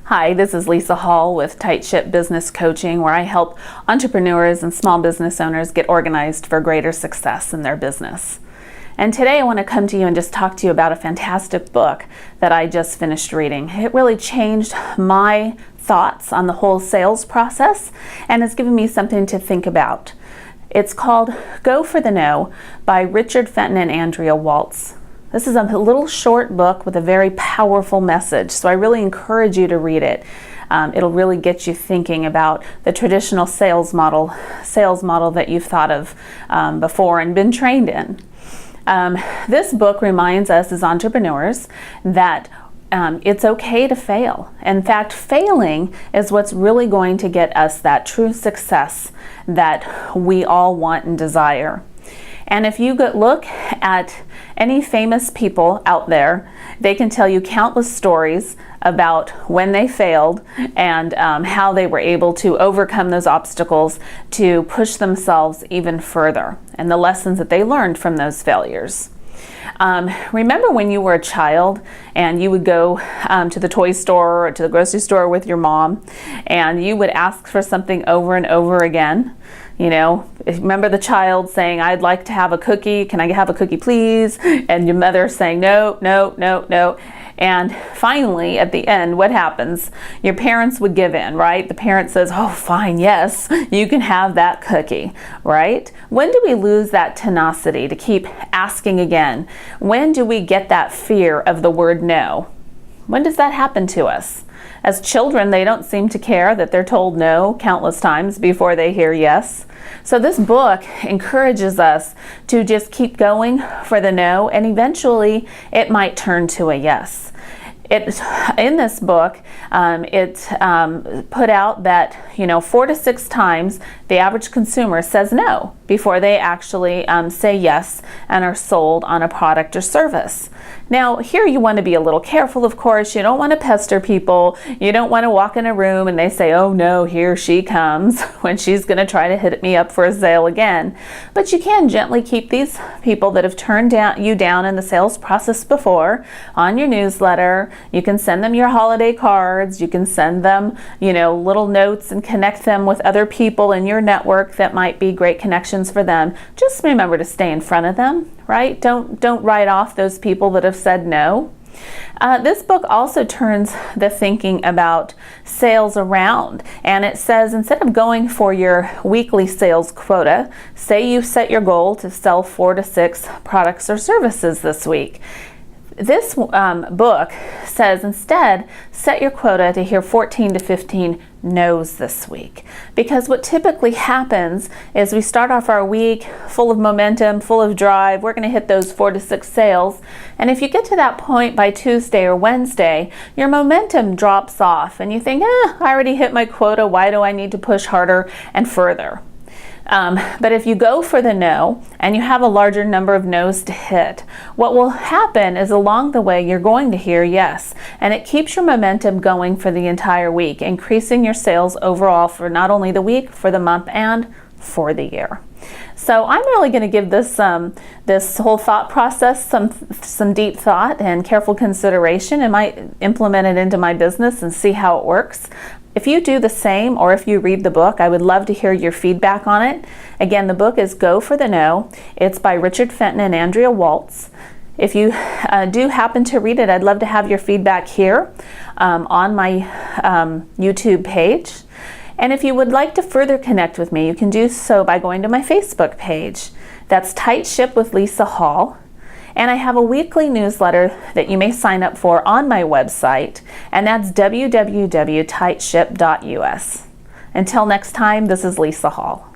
Hi, this is Lisa Hall with Tight Ship Business Coaching, where I help entrepreneurs and small business owners get organized for greater success in their business. And today I want to come to you and just talk to you about a fantastic book that I just finished reading. It really changed my thoughts on the whole sales process and has given me something to think about. It's called Go for the No by Richard Fenton and Andrea Waltz. This is a little short book with a very powerful message, so I really encourage you to read it. It'll really get you thinking about the traditional sales model that you've thought of before and been trained in. This book reminds us as entrepreneurs that it's okay to fail. In fact, failing is what's really going to get us that true success that we all want and desire. And if you look at any famous people out there, they can tell you countless stories about when they failed and how they were able to overcome those obstacles to push themselves even further, and the lessons that they learned from those failures. Remember when you were a child and you would go to the toy store or to the grocery store with your mom and you would ask for something over and over again? You know, remember the child saying, "I'd like to have a cookie. Can I have a cookie, please?" And your mother saying, "No, no, no, no." And finally, at the end, what happens? Your parents would give in, right? The parent says, "Oh, fine, yes, you can have that cookie," right? When do we lose that tenacity to keep asking again? When do we get that fear of the word no? When does that happen to us? As children, they don't seem to care that they're told no countless times before they hear yes. So this book encourages us to just keep going for the no, and eventually it might turn to a yes. In this book, it put out that 4 to 6 times the average consumer says no before they actually say yes and are sold on a product or service. Now, here you want to be a little careful, of course. You don't want to pester people. You don't want to walk in a room and they say, "Oh no, here she comes," when she's going to try to hit me up for a sale again. But you can gently keep these people that have turned you down in the sales process before on your newsletter. You can send them your holiday cards. You can send them, little notes and connect them with other people in your network that might be great connections for them. Just remember to stay in front of them, right? Don't write off those people that have said no. This book also turns the thinking about sales around, and it says instead of going for your weekly sales quota, say you set your goal to sell 4 to 6 products or services this week. This book says instead set your quota to hear 14 to 15 no's this week, because what typically happens is we start off our week full of momentum, full of drive. We're going to hit those 4 to 6 sales, and if you get to that point by Tuesday or Wednesday, your momentum drops off and you think, I already hit my quota. Why do I need to push harder and further? But if you go for the no and you have a larger number of no's to hit, what will happen is along the way you're going to hear yes, and it keeps your momentum going for the entire week, increasing your sales overall for not only the week, for the month, and for the year. So I'm really going to give this this whole thought process some deep thought and careful consideration, and might implement it into my business and see how it works. If you do the same, or if you read the book, I would love to hear your feedback on it. Again, the book is Go for the No. It's by Richard Fenton and Andrea Waltz. If you do happen to read it, I'd love to have your feedback here on my YouTube page. And if you would like to further connect with me, you can do so by going to my Facebook page. That's Tight Ship with Lisa Hall. And I have a weekly newsletter that you may sign up for on my website, and that's www.tightship.us. Until next time, this is Lisa Hall.